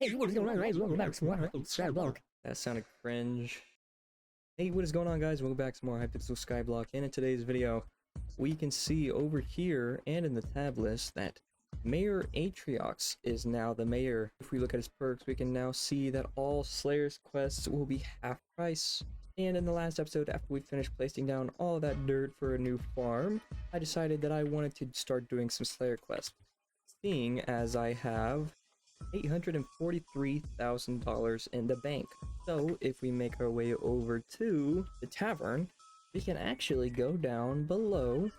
Hey, what is going on, guys? Welcome back to more Hypixel Skyblock. That sounded cringe. Hey, what is going on, guys? Welcome back to more Hypixel Skyblock. And in today's video, we can see over here and in the tab list that Mayor Atrox is now the mayor. If we look at his perks, we can now see that all Slayer's quests will be half price. And in the last episode, after we finished placing down all that dirt for a new farm, I decided that I wanted to start doing some Slayer quests. Seeing as I have $843,000 in the bank. So if we make our way over to the tavern, we can actually go down below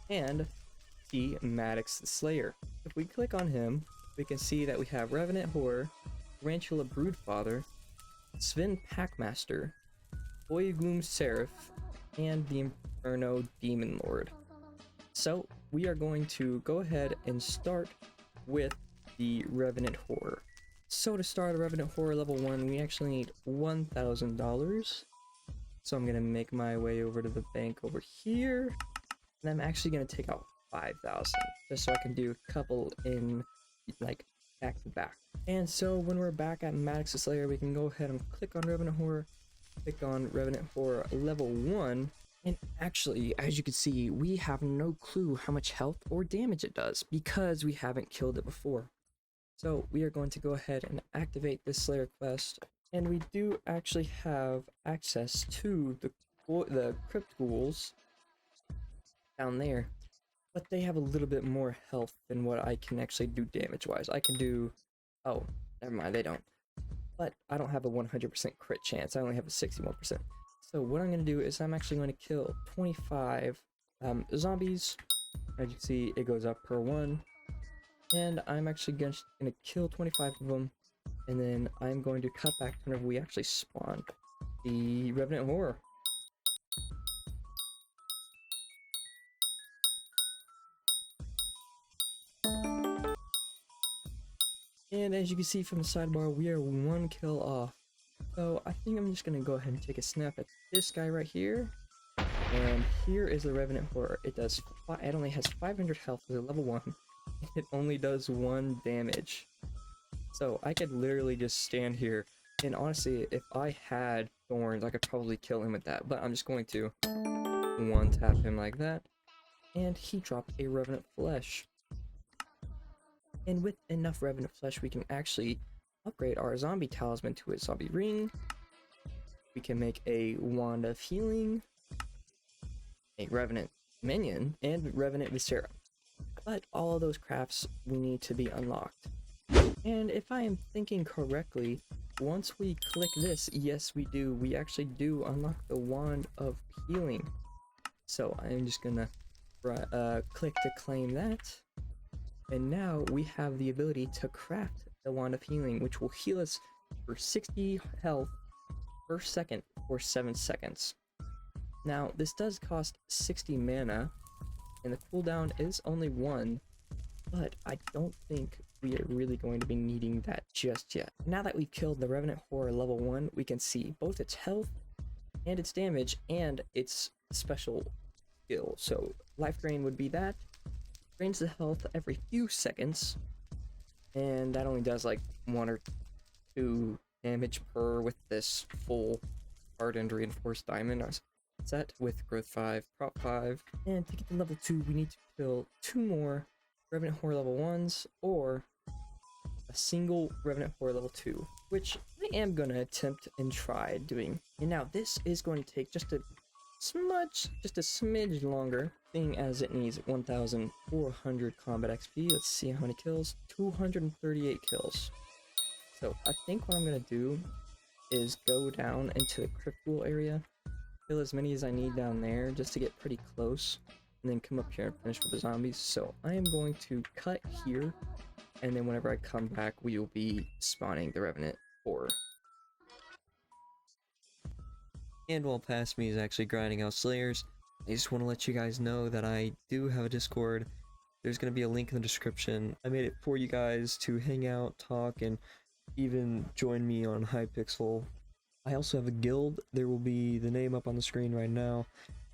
and see Maddox the Slayer. If we click on him, we can see that we have Revenant Horror, Tarantula Broodfather, Sven Packmaster, Boy Gloom Seraph, and the Inferno Demon Lord. So we are going to go ahead and start with the Revenant Horror. So to start a Revenant Horror level 1, we actually need $1,000. So I'm going to make my way over to the bank over here. And I'm actually going to take out 5,000 just so I can do a couple in like back to back. And so when we're back at Maddox the Slayer, we can go ahead and click on Revenant Horror, click on Revenant Horror level 1. And actually, as you can see, we have no clue how much health or damage it does because we haven't killed it before. So we are going to go ahead and activate this Slayer quest, and we do actually have access to the Crypt Ghouls down there, but they have a little bit more health than what I can actually do damage-wise. I can do, oh, never mind, they don't. But I don't have a 100% crit chance, I only have a 61%. So what I'm going to do is I'm actually going to kill 25 zombies. As you can see, it goes up per one. And I'm actually going to kill 25 of them, and then I'm going to cut back whenever we actually spawn the Revenant Horror. And as you can see from the sidebar, we are one kill off. So I think I'm just going to go ahead and take a snap at this guy right here. And here is the Revenant Horror. It only has 500 health as a level 1. It only does 1 damage. So I could literally just stand here, and honestly, if I had thorns, I could probably kill him with that, but I'm just going to one tap him like that, and he dropped a Revenant Flesh. And with enough Revenant Flesh, we can actually upgrade our zombie talisman to a zombie ring. We can make a wand of healing, a Revenant minion, and Revenant Viscera. But all of those crafts we need to be unlocked. And if I am thinking correctly, once we click this, yes we do, we actually do unlock the Wand of Healing. So I'm just gonna click to claim that. And now we have the ability to craft the Wand of Healing, which will heal us for 60 health per second for 7 seconds. Now this does cost 60 mana, and the cooldown is only 1, but I don't think we are really going to be needing that just yet. Now that we've killed the Revenant Horror level 1, we can see both its health and its damage and its special skill. So life drain would be that. Drains the health every few seconds, and that only does like 1 or 2 damage per with this full hardened reinforced diamond set with growth 5, prop 5. And to get to level 2, we need to kill 2 more Revenant Horror level 1s or a single Revenant Horror level 2, which I am going to attempt and try doing. And now this is going to take just a smidge longer, seeing as it needs 1,400 combat XP. Let's see how many kills. 238 kills. So I think what I'm going to do is go down into the Crypt Ghoul area, kill as many as I need down there just to get pretty close, and then come up here and finish with the zombies. So I am going to cut here, and then whenever I come back, we will be spawning the Revenant Horror. And while past me is actually grinding out Slayers, I just want to let you guys know that I do have a Discord. There's going to be a link in the description. I made it for you guys to hang out, talk, and even join me on Hypixel. I also have a guild. There will be the name up on the screen right now.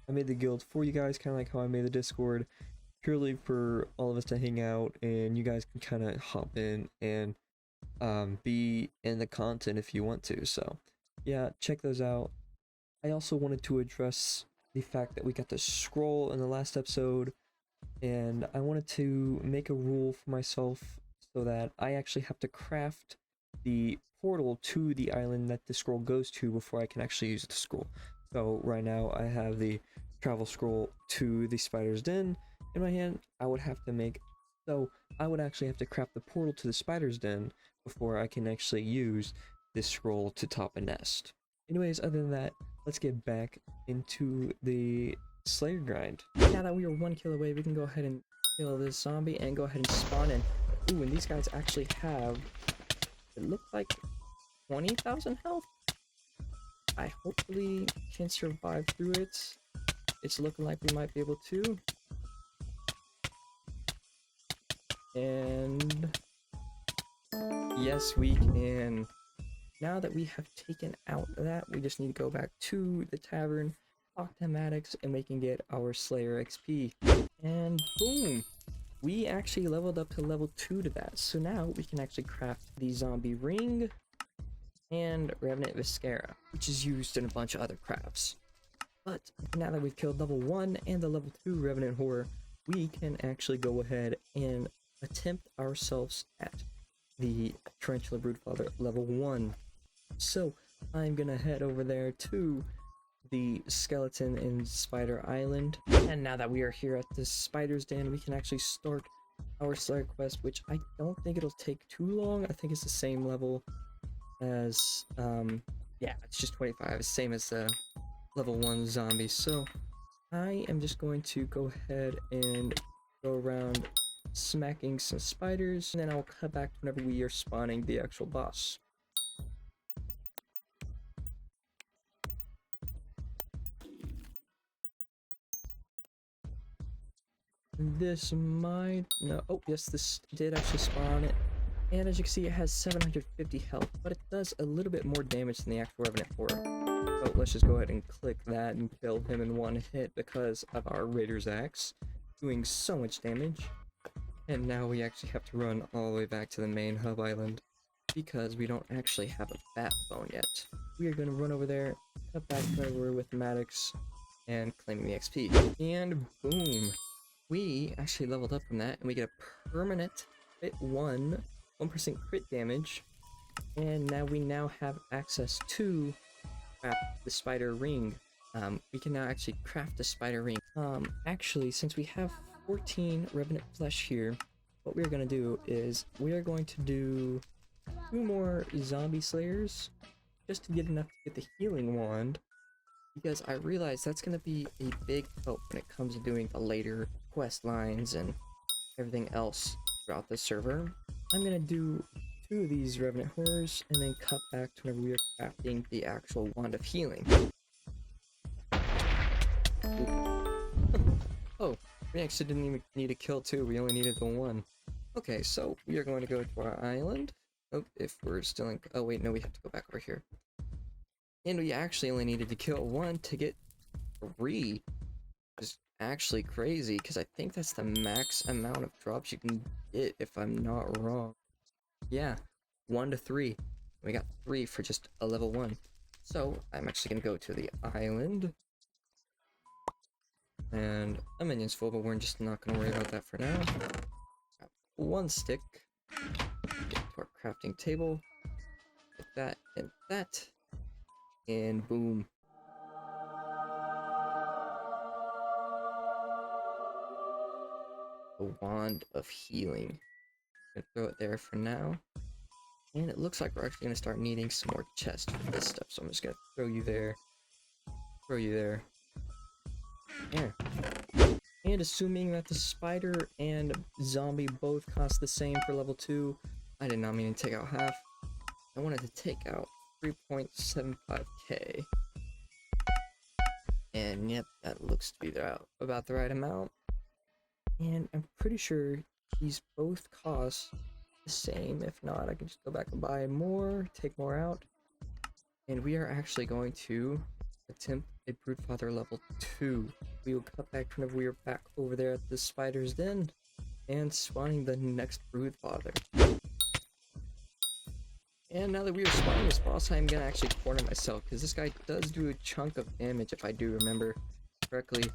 I made the guild for you guys, kind of like how I made the Discord, purely for all of us to hang out, and you guys can kind of hop in and be in the content if you want to. So yeah, check those out. I also wanted to address the fact that we got to scroll in the last episode, and I wanted to make a rule for myself so that I actually have to craft the portal to the island that the scroll goes to before I can actually use the scroll. So right now I have the travel scroll to the spider's den in my hand. I would actually have to craft the portal to the spider's den before I can actually use this scroll to top a nest. Anyways, other than that, let's get back into the Slayer grind. Now that we are 1 kill away, we can go ahead and kill this zombie and go ahead and spawn in. Ooh, and these guys actually have, it looks like 20,000 health. I hopefully can survive through it. It's looking like we might be able to. And yes, we can. Now that we have taken out that, we just need to go back to the tavern, talk to Maddox, and we can get our Slayer XP. And boom! We actually leveled up to level 2 to that. So now we can actually craft the zombie ring and Revenant Viscera, which is used in a bunch of other crafts. But now that we've killed level 1 and the level 2 Revenant Horror, we can actually go ahead and attempt ourselves at the Tarantula Broodfather level 1. So I'm gonna head over there to the skeleton in Spider Island, and now that we are here at the spider's den, we can actually start our Slayer quest, which I don't think it'll take too long. I think it's the same level as yeah, it's just 25, same as the level 1 zombie. So I am just going to go ahead and go around smacking some spiders, and then I'll cut back whenever we are spawning the actual boss. This might... no, oh yes, this did actually spawn it. And as you can see, it has 750 health, but it does a little bit more damage than the actual Revenant Horror. So let's just go ahead and click that and kill him in one hit because of our Raider's Axe doing so much damage. And now we actually have to run all the way back to the main hub island because we don't actually have a bat phone yet. We are going to run over there, cut back where we're with Maddox, and claiming the XP. And boom! We actually leveled up from that, and we get a permanent crit 1% crit damage, and now we have access to craft the spider ring. We can now actually craft the spider ring. Actually, since we have 14 Revenant flesh here, what we're going to do is we are going to do 2 more zombie slayers just to get enough to get the healing wand, because I realize that's going to be a big help when it comes to doing the later quest lines and everything else throughout the server. I'm going to do 2 of these Revenant Horrors and then cut back to whenever we are crafting the actual wand of healing. Oh, we actually didn't even need a kill 2, we only needed the 1. Okay, so we are going to go to our island. Oh, if we're still in... oh wait, no, we have to go back over here. And we actually only needed to kill 1 to get 3. Which is actually crazy, because I think that's the max amount of drops you can get, if I'm not wrong. Yeah, 1 to 3. We got 3 for just a level 1. So, I'm actually going to go to the island. And a minion's full, but we're just not going to worry about that for now. Got 1 stick. Get to our crafting table. Get that and that. And boom. A wand of healing. I'm gonna throw it there for now. And it looks like we're actually gonna start needing some more chests for this stuff, so I'm just gonna throw you there. Throw you there. There. And assuming that the spider and zombie both cost the same for level 2, I did not mean to take out half. I wanted to take out 3.75k. And yep, that looks to be about the right amount. And I'm pretty sure these both cost the same. If not, I can just go back and buy more, take more out. And we are actually going to attempt a Broodfather level 2. We will cut back whenever we are back over there at the spider's den and spawning the next Broodfather. And now that we are spawning this boss, I'm gonna actually corner myself, because this guy does do a chunk of damage if I do remember correctly.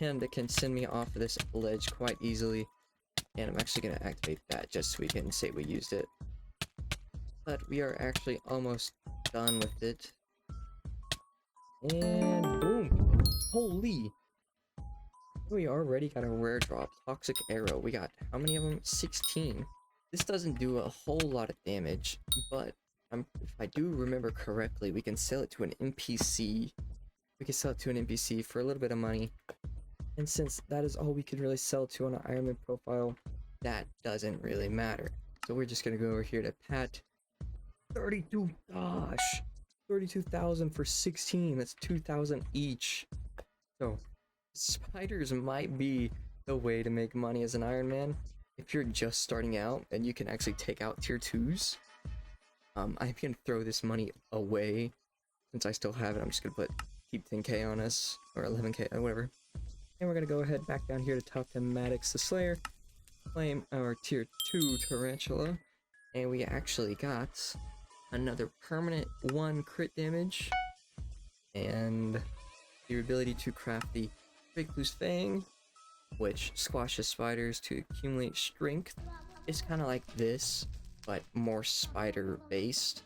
And it can send me off of this ledge quite easily. And I'm actually gonna activate that just so we can say we used it. But we are actually almost done with it. And boom! Holy! We already got a rare drop, Toxic Arrow. We got how many of them? 16. This doesn't do a whole lot of damage, but if I do remember correctly, we can sell it to an NPC. We can sell it to an NPC for a little bit of money. And since that is all we can really sell to on an Ironman profile, that doesn't really matter. So we're just gonna go over here to Pat. 32, gosh! 32,000 for 16, that's 2,000 each. So, spiders might be the way to make money as an Ironman. If you're just starting out and you can actually take out tier 2s. I can throw this money away since I still have it. I'm just gonna keep 10k on us, or 11k, or whatever. And we're gonna go ahead back down here to talk to Maddox the Slayer, claim our tier 2 Tarantula, and we actually got another permanent 1 crit damage, and the ability to craft the Recluse Fang, which squashes spiders to accumulate strength. It's kind of like this, but more spider based.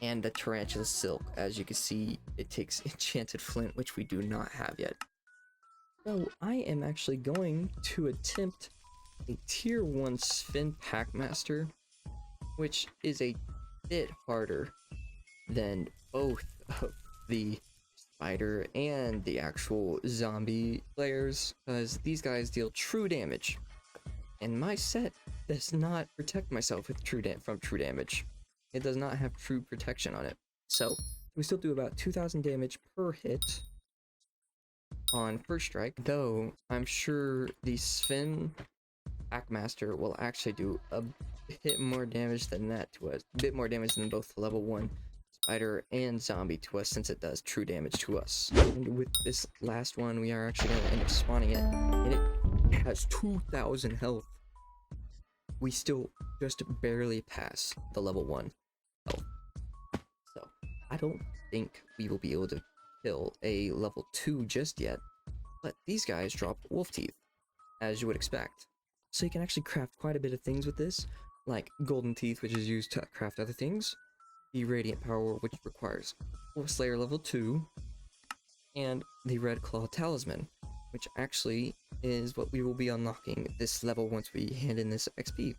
And the Tarantula Silk, as you can see, it takes Enchanted Flint, which we do not have yet. So I am actually going to attempt a tier 1 Sven Packmaster, which is a bit harder than both of the spider and the actual zombie players, because these guys deal true damage, and my set does not protect myself with from true damage. It does not have true protection on it, so we still do about 2,000 damage per hit on first strike, though I'm sure the Sven Packmaster will actually do a bit more damage than that to us, a bit more damage than both level 1 spider and zombie to us, since it does true damage to us. And with this last one, we are actually going to end up spawning it, and it has 2,000 health. We still just barely pass the level 1 health. So I don't think we will be able to kill a level 2 just yet, but these guys drop wolf teeth, as you would expect. So you can actually craft quite a bit of things with this, like golden teeth, which is used to craft other things, the radiant power, which requires Wolf Slayer level 2, and the red claw talisman, which actually is what we will be unlocking this level once we hand in this XP.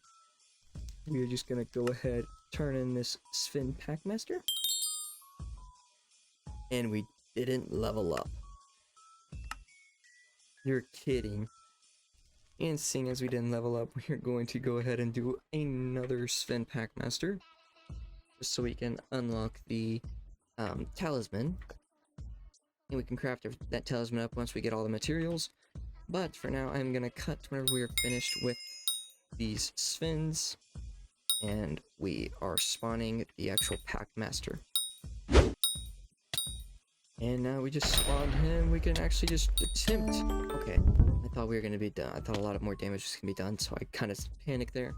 We are just gonna go ahead, turn in this Sven Packmaster, and we didn't level up. You're kidding. And seeing as we didn't level up, we're going to go ahead and do another Sven Packmaster, just so we can unlock the talisman. And we can craft that talisman up once we get all the materials. But for now, I'm gonna cut whenever we are finished with these Svens, and we are spawning the actual Packmaster. And now we just spawned him. We can actually just attempt. Okay, I thought we were gonna be done. I thought a lot more damage was gonna be done, so I kind of panicked there.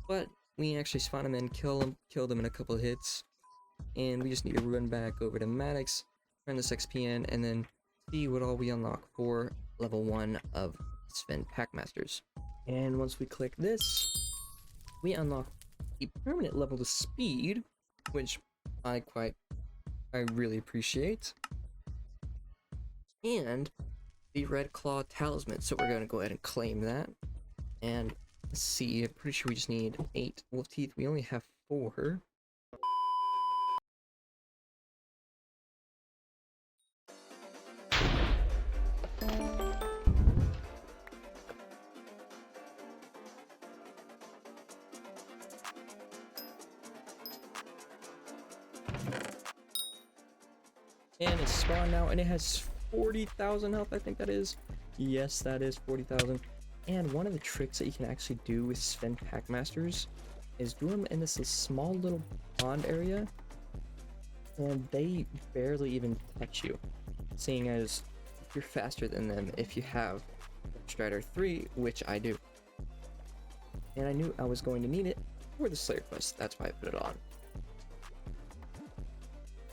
But we actually spawned him and killed him in a couple of hits. And we just need to run back over to Maddox, turn this XP in, and then see what all we unlock for level 1 of Sven Packmasters. And once we click this, we unlock a permanent level to speed, which I really appreciate, and the red claw talisman. So we're going to go ahead and claim that. And let's see, I'm pretty sure we just need 8 wolf teeth. We only have 4. And it's spawned now, and it has 40,000 health, I think that is. Yes, that is 40,000. And one of the tricks that you can actually do with Sven Packmasters is do them in this small little pond area, and they barely even touch you, seeing as you're faster than them if you have Strider 3, which I do. And I knew I was going to need it for the Slayer quest, that's why I put it on.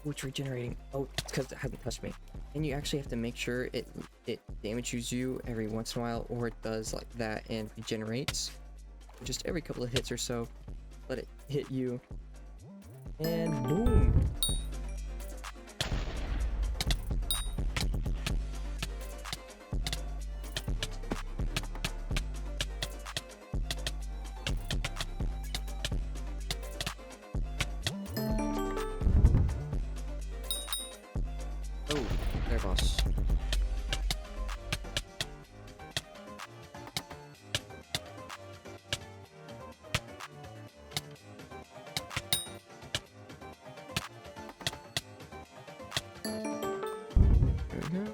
Oh, it's regenerating. Oh, it's because it hasn't touched me. And you actually have to make sure it damages you every once in a while, or it does like that and regenerates. Just every couple of hits or so, let it hit you. And boom! Oh, there, boss. Mm-hmm.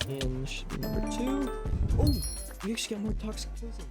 And should be number 2. Oh, you actually got more toxic poison.